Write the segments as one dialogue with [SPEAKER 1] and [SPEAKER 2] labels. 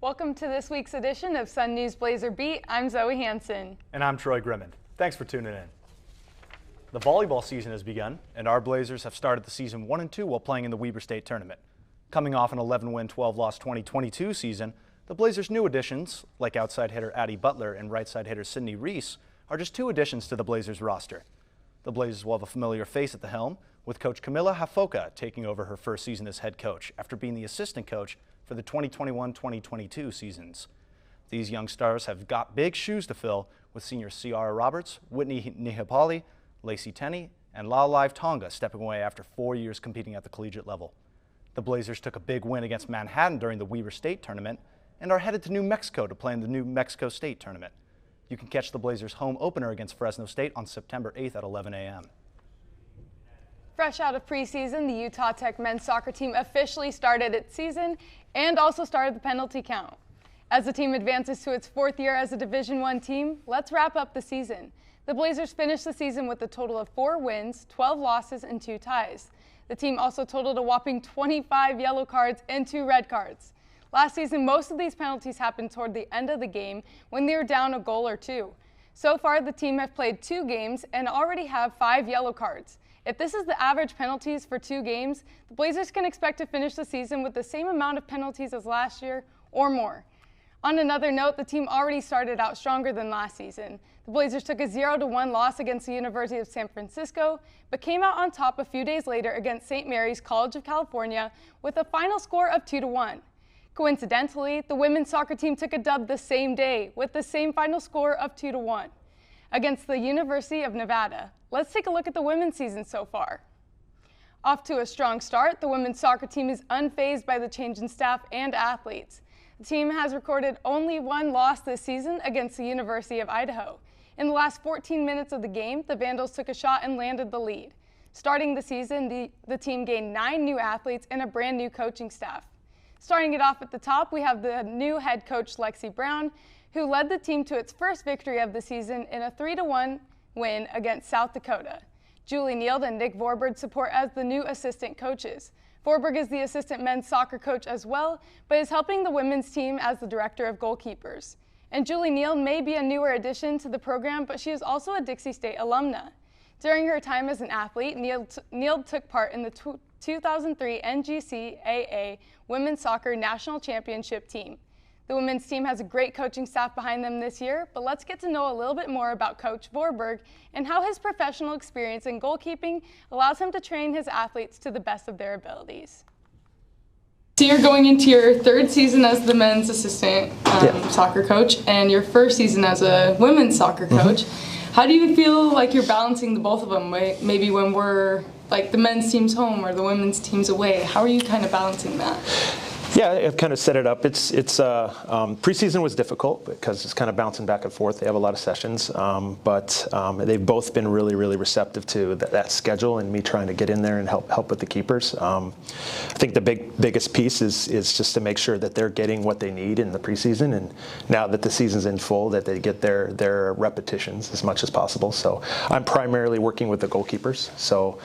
[SPEAKER 1] Welcome to this week's edition of Sun News Blazer Beat. I'm Zoe Hansen.
[SPEAKER 2] And I'm Troy Grimmond. Thanks for tuning in. The volleyball season has begun, and our Blazers have started the season 1-2 while playing in the Weber State Tournament. Coming off an 11-win, 12-loss 2022 season, the Blazers' new additions, like outside hitter Addie Butler and right side hitter Sydney Reese, are just two additions to the Blazers roster. The Blazers will have a familiar face at the helm, with Coach Camilla Hafoka taking over her first season as head coach after being the assistant coach for the 2021-2022 seasons. These young stars have got big shoes to fill, with senior Ciara Roberts, Whitney Nihapali, Lacey Tenney, and Lalive Tonga stepping away after 4 years competing at the collegiate level. The Blazers took a big win against Manhattan during the Weber State Tournament and are headed to New Mexico to play in the New Mexico State Tournament. You can catch the Blazers' home opener against Fresno State on September 8th at 11 a.m.
[SPEAKER 1] Fresh out of preseason, the Utah Tech men's soccer team officially started its season and also started the penalty count. As the team advances to its fourth year as a Division I team, let's wrap up the season. The Blazers finished the season with a total of 4 wins, 12 losses, and 2 ties. The team also totaled a whopping 25 yellow cards and 2 red cards. Last season, most of these penalties happened toward the end of the game when they were down a goal or 2. So far, the team have played 2 games and already have 5 yellow cards. If this is the average penalties for 2 games, the Blazers can expect to finish the season with the same amount of penalties as last year or more. On another note, the team already started out stronger than last season. The Blazers took a 0-1 loss against the University of San Francisco, but came out on top a few days later against St. Mary's College of California with a final score of 2-1. Coincidentally, the women's soccer team took a dub the same day with the same final score of 2-1 against the University of Nevada. Let's take a look at the women's season so far. Off to a strong start, the women's soccer team is unfazed by the change in staff and athletes. The team has recorded only 1 loss this season against the University of Idaho. In the last 14 minutes of the game, the Vandals took a shot and landed the lead. Starting the season, the team gained 9 new athletes and a brand new coaching staff. Starting it off at the top, we have the new head coach Lexi Brown, who led the team to its first victory of the season in a 3-1 win against South Dakota. Julie Neild and Nick Vorberg support as the new assistant coaches. Vorberg is the assistant men's soccer coach as well, but is helping the women's team as the director of goalkeepers. And Julie Neild may be a newer addition to the program, but she is also a Dixie State alumna. During her time as an athlete, Neild took part in the 2003 NGCAA Women's Soccer National Championship team. The women's team has a great coaching staff behind them this year, but let's get to know a little bit more about Coach Vorberg and how his professional experience in goalkeeping allows him to train his athletes to the best of their abilities. So you're going into your 3rd season as the men's assistant soccer coach and your 1st season as a women's soccer coach. How do you feel like you're balancing the both of them? Maybe when we're like the men's team's home or the women's team's away, how are you kind of balancing that?
[SPEAKER 3] Yeah, I've kind of set it up. Preseason was difficult because it's kind of bouncing back and forth. They have a lot of sessions, but they've both been really, really receptive to that schedule and me trying to get in there and help with the keepers. I think the biggest piece is just to make sure that they're getting what they need in the preseason, and now that the season's in full, that they get their repetitions as much as possible. So I'm primarily working with the goalkeepers. So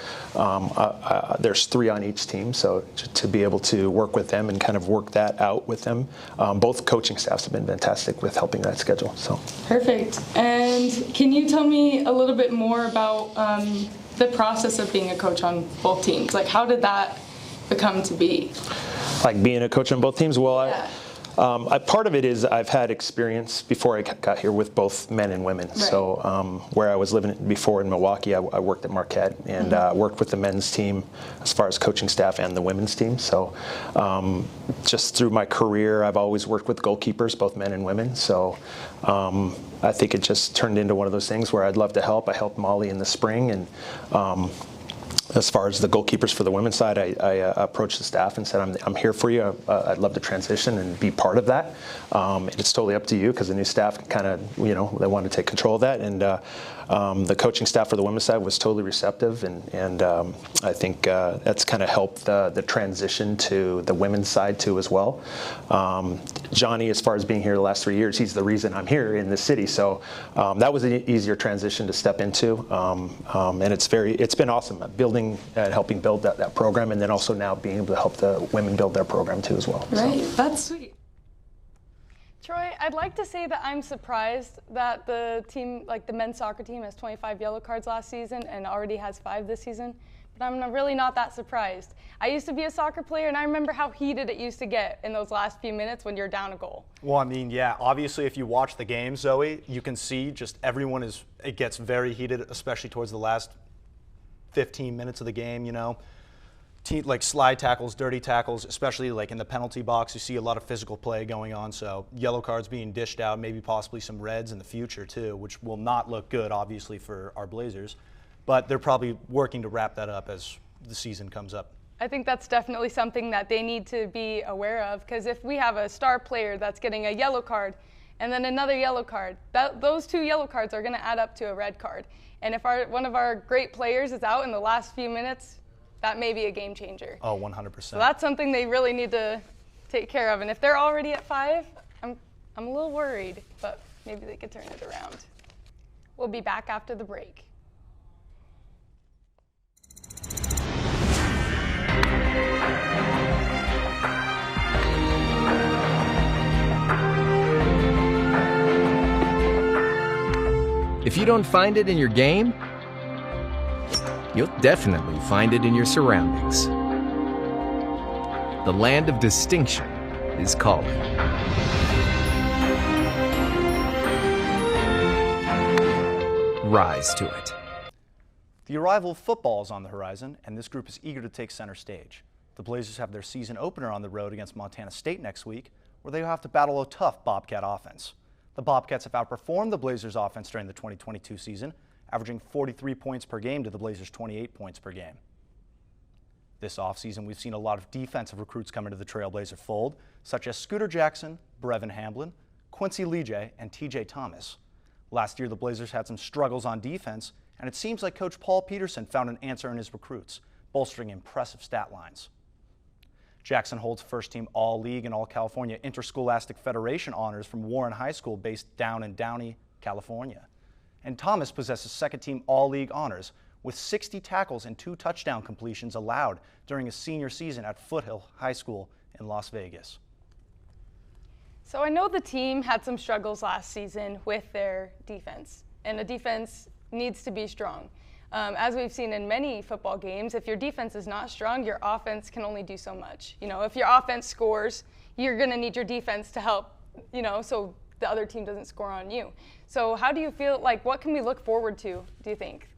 [SPEAKER 3] there's 3 on each team. So to be able to work with them and kind of work that out with them. Both coaching staffs have been fantastic with helping that schedule. So perfect.
[SPEAKER 1] And can you tell me a little bit more about the process of being a coach on both teams? Like, how did that become to be?
[SPEAKER 3] Like being a coach on both teams? Well, yeah. Part of it is I've had experience before I got here with both men and women. Right. So where I was living before in Milwaukee, I worked at Marquette and worked with the men's team as far as coaching staff and the women's team. So just through my career, I've always worked with goalkeepers, both men and women. So I think it just turned into one of those things where I'd love to help. I helped Molly in the spring, and as far as the goalkeepers for the women's side, I approached the staff and said, I'm here for you. I'd love to transition and be part of that. It's totally up to you because the new staff kind of, they want to take control of that. And the coaching staff for the women's side was totally receptive. And I think that's kind of helped the transition to the women's side too as well. Johnny, as far as being here the last 3 years, he's the reason I'm here in this city. So that was an easier transition to step into. And it's been awesome building and helping build that program, and then also now being able to help the women build their program too as well.
[SPEAKER 1] Right, so. That's sweet. Troy, I'd like to say that I'm surprised that the team, like the men's soccer team, has 25 yellow cards last season and already has 5 this season. But I'm really not that surprised. I used to be a soccer player, and I remember how heated it used to get in those last few minutes when you're down a goal.
[SPEAKER 2] Well, I mean, yeah, obviously if you watch the game, Zoe, you can see just it gets very heated, especially towards the last 15 minutes of the game, you know. Like slide tackles, dirty tackles, especially like in the penalty box, you see a lot of physical play going on. So yellow cards being dished out, maybe possibly some reds in the future too, which will not look good, obviously, for our Blazers. But they're probably working to wrap that up as the season comes up.
[SPEAKER 1] I think that's definitely something that they need to be aware of, because if we have a star player that's getting a yellow card and then another yellow card, those 2 yellow cards are going to add up to a red card. And if one of our great players is out in the last few minutes, that may be a game changer.
[SPEAKER 2] Oh, 100%.
[SPEAKER 1] So that's something they really need to take care of. And if they're already at 5, I'm a little worried, but maybe they could turn it around. We'll be back after the break.
[SPEAKER 4] If you don't find it in your game, you'll definitely find it in your surroundings. The land of distinction is calling. Rise to it.
[SPEAKER 2] The arrival of football is on the horizon, and this group is eager to take center stage. The Blazers have their season opener on the road against Montana State next week, where they will have to battle a tough Bobcat offense. The Bobcats have outperformed the Blazers offense during the 2022 season, averaging 43 points per game to the Blazers' 28 points per game. This offseason, we've seen a lot of defensive recruits come into the Trailblazer fold, such as Scooter Jackson, Brevin Hamblin, Quincy Leje, and TJ Thomas. Last year, the Blazers had some struggles on defense, and it seems like Coach Paul Peterson found an answer in his recruits, bolstering impressive stat lines. Jackson holds first-team All-League and All-California Interscholastic Federation honors from Warren High School based down in Downey, California. And Thomas possesses second-team All-League honors with 60 tackles and 2 touchdown completions allowed during his senior season at Foothill High School in Las Vegas.
[SPEAKER 1] So I know the team had some struggles last season with their defense, and the defense needs to be strong. As we've seen in many football games, if your defense is not strong, your offense can only do so much. You know, if your offense scores, you're going to need your defense to help, you know, so the other team doesn't score on you. So how do you feel, like, what can we look forward to, do you think?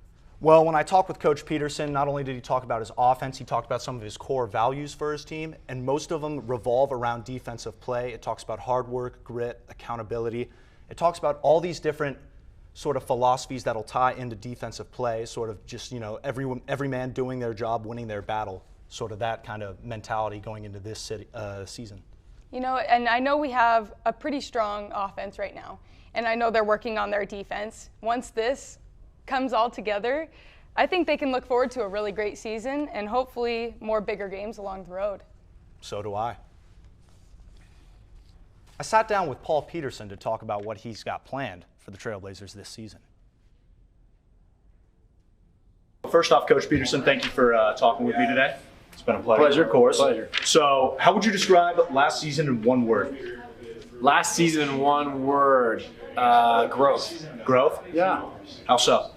[SPEAKER 2] Well, when I talked with Coach Peterson, not only did he talk about his offense, he talked about some of his core values for his team, and most of them revolve around defensive play. It talks about hard work, grit, accountability. It talks about all these different sort of philosophies that'll tie into defensive play, sort of just, you know, every man doing their job, winning their battle, sort of that kind of mentality going into this season.
[SPEAKER 1] You know, and I know we have a pretty strong offense right now, and I know they're working on their defense. Once this comes all together, I think they can look forward to a really great season and hopefully more bigger games along the road.
[SPEAKER 2] So do I. I sat down with Paul Peterson to talk about what he's got planned for the Trailblazers this season.
[SPEAKER 5] First off, Coach Peterson, thank you for talking with me today.
[SPEAKER 2] It's been a pleasure.
[SPEAKER 5] Pleasure, of course.
[SPEAKER 6] Pleasure.
[SPEAKER 5] So, how would you describe last season in one word?
[SPEAKER 6] Last season in one word, growth.
[SPEAKER 5] Growth?
[SPEAKER 6] Yeah.
[SPEAKER 5] How so?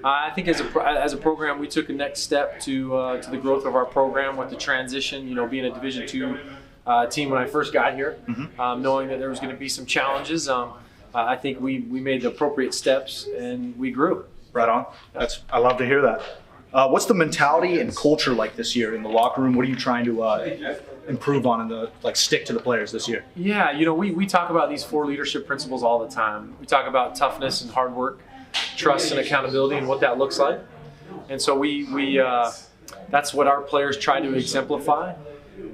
[SPEAKER 6] I think as a program, we took a next step to the growth of our program with the transition. You know, being a Division II team when I first got here, knowing that there was going to be some challenges. I think we made the appropriate steps and we grew.
[SPEAKER 5] Right on. I love to hear that. What's the mentality and culture like this year in the locker room? What are you trying to improve on and stick to the players this year?
[SPEAKER 6] Yeah, you know, we talk about these 4 leadership principles all the time. We talk about toughness and hard work, trust and accountability, and what that looks like. And so we that's what our players try to exemplify.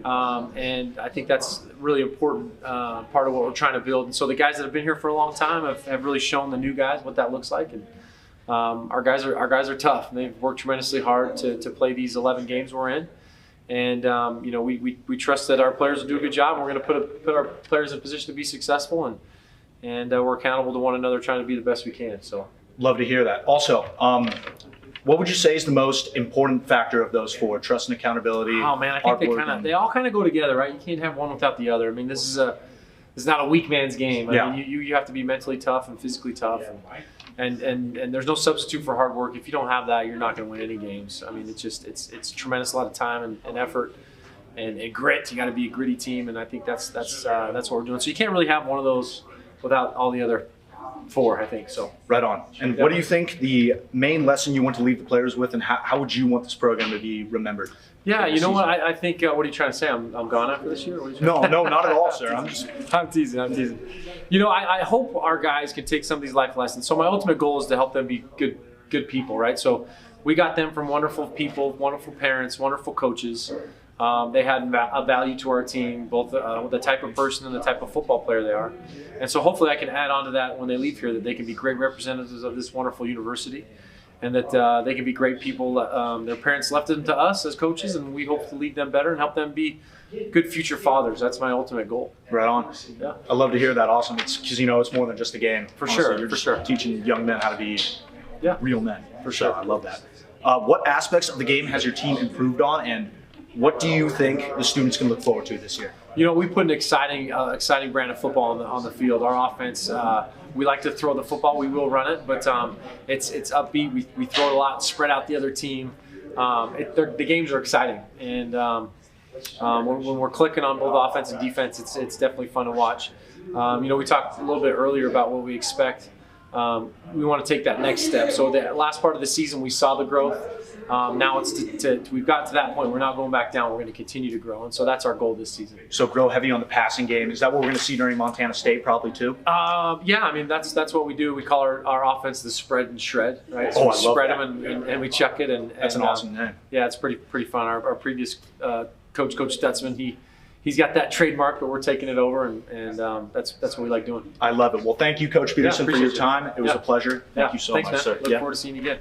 [SPEAKER 6] And I think that's really important part of what we're trying to build. And so the guys that have been here for a long time have really shown the new guys what that looks like. And our guys are tough. They've worked tremendously hard to play these 11 games we're in. And you know, we trust that our players will do a good job. And we're going to put our players in a position to be successful, and we're accountable to one another, trying to be the best we can. So
[SPEAKER 5] love to hear that. Also, what would you say is the most important factor of those 4? Trust and accountability.
[SPEAKER 6] Oh man, I think they all kind of go together, right? You can't have one without the other. I mean, this is it's not a weak man's game.
[SPEAKER 5] Yeah.
[SPEAKER 6] I mean, you have to be mentally tough and physically tough, and there's no substitute for hard work. If you don't have that, you're not going to win any games. I mean, it's tremendous, a lot of time and effort and grit. You got to be a gritty team, and I think that's what we're doing. So you can't really have one of those without all the other four, I think. So
[SPEAKER 5] Right on. And what do you think the main lesson you want to leave the players with, and how would you want this program to be remembered?
[SPEAKER 6] Yeah, you know what? I think, what are you trying to say? I'm gone after this year? What are you trying to
[SPEAKER 5] No, not at all, sir.
[SPEAKER 6] I'm teasing. You know, I hope our guys can take some of these life lessons. So my ultimate goal is to help them be good people, right? So we got them from wonderful people, wonderful parents, wonderful coaches. They had a value to our team, both the type of person and the type of football player they are. And so hopefully I can add on to that when they leave here, that they can be great representatives of this wonderful university, and that they can be great people. Their parents left them to us as coaches, and we hope to lead them better and help them be good future fathers. That's my ultimate goal.
[SPEAKER 5] Right on.
[SPEAKER 6] Yeah.
[SPEAKER 5] I love to hear that. Awesome. It's because, it's more than just a game.
[SPEAKER 6] For
[SPEAKER 5] Honestly,
[SPEAKER 6] sure,
[SPEAKER 5] You're
[SPEAKER 6] for
[SPEAKER 5] just
[SPEAKER 6] sure.
[SPEAKER 5] teaching young men how to be real men.
[SPEAKER 6] For sure.
[SPEAKER 5] So I love that. What aspects of the game has your team improved on, and what do you think the students can look forward to this year?
[SPEAKER 6] You know, we put an exciting brand of football on the field. Our offense, we like to throw the football. We will run it, but it's upbeat. We throw it a lot, spread out the other team. The games are exciting, and when we're clicking on both offense and defense, it's definitely fun to watch. We talked a little bit earlier about what we expect. We want to take that next step. So the last part of the season, we saw the growth. Now it's we've got to that point. We're not going back down. We're going to continue to grow, and so that's our goal this season.
[SPEAKER 5] So grow heavy on the passing game. Is that what we're going to see during Montana State probably too?
[SPEAKER 6] Yeah, I mean that's what we do. We call our offense the spread and shred, right? So
[SPEAKER 5] I
[SPEAKER 6] we
[SPEAKER 5] love
[SPEAKER 6] spread
[SPEAKER 5] that.
[SPEAKER 6] them and we chuck it, and
[SPEAKER 5] That's an awesome name.
[SPEAKER 6] Yeah, it's pretty fun. Our previous Coach Stutzman, he's got that trademark, but we're taking it over, and that's what we like doing.
[SPEAKER 5] I love it. Well, thank you, Coach Peterson, for your
[SPEAKER 6] appreciate
[SPEAKER 5] time. It was a pleasure. Thank you so
[SPEAKER 6] Thanks,
[SPEAKER 5] much,
[SPEAKER 6] man.
[SPEAKER 5] sir.
[SPEAKER 6] Look forward to seeing you again.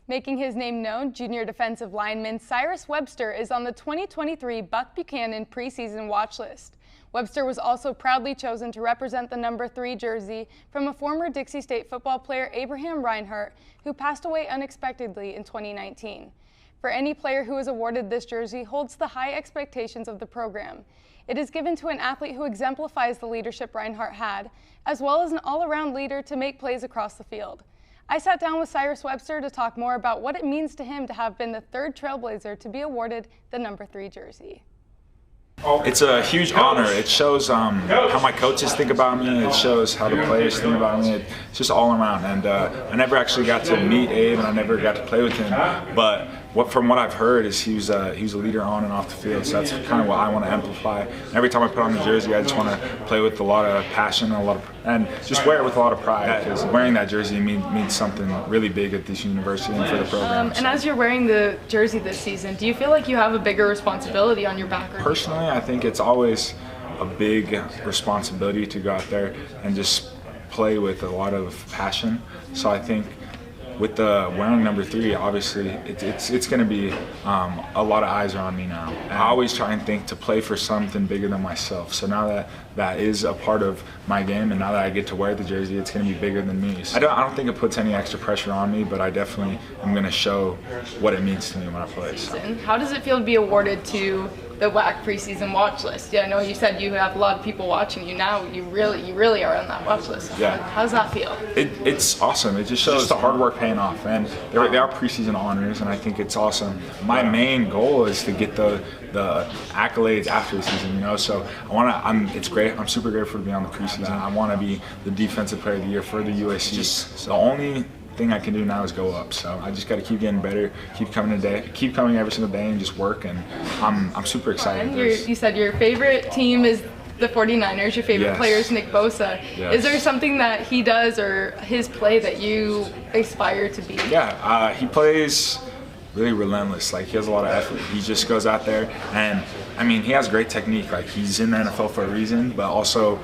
[SPEAKER 1] Making his name known, junior defensive lineman Cyrus Webster is on the 2023 Buck Buchanan preseason watch list. Webster was also proudly chosen to represent the number 3 jersey from a former Dixie State football player, Abraham Reinhart, who passed away unexpectedly in 2019. For any player who is awarded this jersey holds the high expectations of the program. It is given to an athlete who exemplifies the leadership Reinhart had, as well as an all-around leader to make plays across the field. I sat down with Cyrus Webster to talk more about what it means to him to have been the 3rd Trailblazer to be awarded the number 3 jersey.
[SPEAKER 7] It's a huge honor. It shows how my coaches think about me. It shows how the players think about me. It's just all around. And I never actually got to meet Abe, and I never got to play with him. But from what I've heard is he was a leader on and off the field. So that's kind of what I want to amplify. And every time I put on the jersey, I just want to play with a lot of passion and just wear it with a lot of pride. Because wearing that jersey means something really big at this university and for the program.
[SPEAKER 1] And as you're wearing the jersey this season, do you feel like you have a bigger responsibility on your back?
[SPEAKER 7] Personally, I think it's always a big responsibility to go out there and just play with a lot of passion. So I think with the wearing number 3, obviously it's going to be a lot of eyes are on me now. And I always try and think to play for something bigger than myself. So now that is a part of my game, and now that I get to wear the jersey, it's going to be bigger than me. So I don't think it puts any extra pressure on me, but I definitely am going to show what it means to me when I play. So.
[SPEAKER 1] How does it feel to be awarded to the WAC preseason watch list? Yeah, I know you said you have a lot of people watching you now. You really are on that watch list.
[SPEAKER 7] Yeah.
[SPEAKER 1] How does that feel?
[SPEAKER 7] It's awesome. It just shows the hard work paying off, and they are preseason honors, and I think it's awesome. My main goal is to get the accolades after the season, So it's great. I'm super grateful to be on the preseason. I want to be the defensive player of the year for the USC. The only thing I can do now is go up. So I just got to keep getting better, keep coming every single day, and just work. And I'm super excited.
[SPEAKER 1] You said your favorite team is the 49ers. Your favorite player is Nick Bosa.
[SPEAKER 7] Yes.
[SPEAKER 1] Is there something that he does or his play that you aspire to be?
[SPEAKER 7] Yeah, he plays really relentless. Like, he has a lot of effort. He just goes out there, and I mean, he has great technique. Like, he's in the NFL for a reason, but also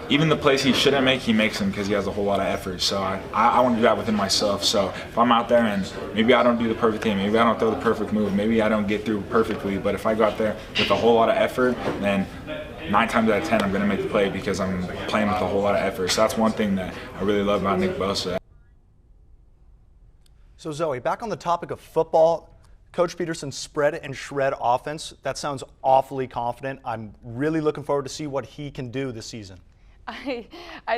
[SPEAKER 7] even the plays he shouldn't make, he makes them because he has a whole lot of effort. So I want to do that within myself. So if I'm out there and maybe I don't do the perfect thing, maybe I don't throw the perfect move, maybe I don't get through perfectly, but if I go out there with a whole lot of effort, then 9 times out of 10 I'm going to make the play because I'm playing with a whole lot of effort. So that's one thing that I really love about Nick Bosa.
[SPEAKER 2] So Zoe, back on the topic of football, Coach Peterson's spread and shred offense, that sounds awfully confident. I'm really looking forward to see what he can do this season.
[SPEAKER 1] I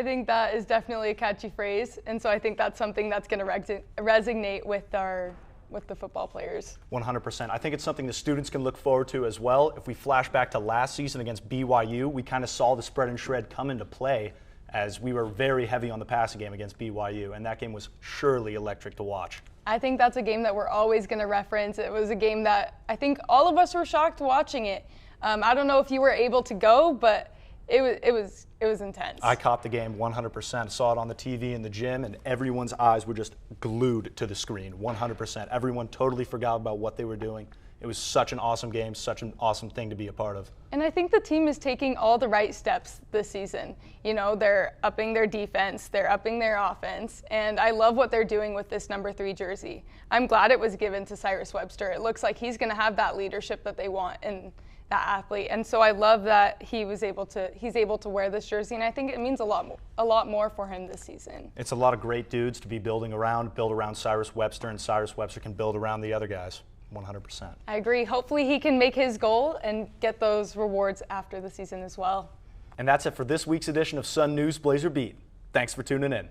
[SPEAKER 1] think that is definitely a catchy phrase, and so I think that's something that's going to resonate with the football players.
[SPEAKER 2] 100%. I think it's something the students can look forward to as well. If we flash back to last season against BYU, we kind of saw the spread and shred come into play as we were very heavy on the passing game against BYU, and that game was surely electric to watch.
[SPEAKER 1] I think that's a game that we're always going to reference. It was a game that I think all of us were shocked watching it. I don't know if you were able to go, but it was intense.
[SPEAKER 2] I caught the game 100%. Saw it on the TV in the gym, and everyone's eyes were just glued to the screen. 100%. Everyone totally forgot about what they were doing. It was such an awesome game, such an awesome thing to be a part of.
[SPEAKER 1] And I think the team is taking all the right steps this season. You know, they're upping their defense, they're upping their offense, and I love what they're doing with this number 3 jersey. I'm glad it was given to Cyrus Webster. It looks like he's going to have that leadership that they want in that athlete, and so I love that he's able to wear this jersey, and I think it means a lot more for him this season.
[SPEAKER 2] It's a lot of great dudes to be build around Cyrus Webster, and Cyrus Webster can build around the other guys. 100%.
[SPEAKER 1] I agree. Hopefully he can make his goal and get those rewards after the season as well.
[SPEAKER 2] And that's it for this week's edition of Sun News Blazer Beat. Thanks for tuning in.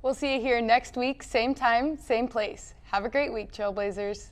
[SPEAKER 1] We'll see you here next week, same time, same place. Have a great week, Trailblazers.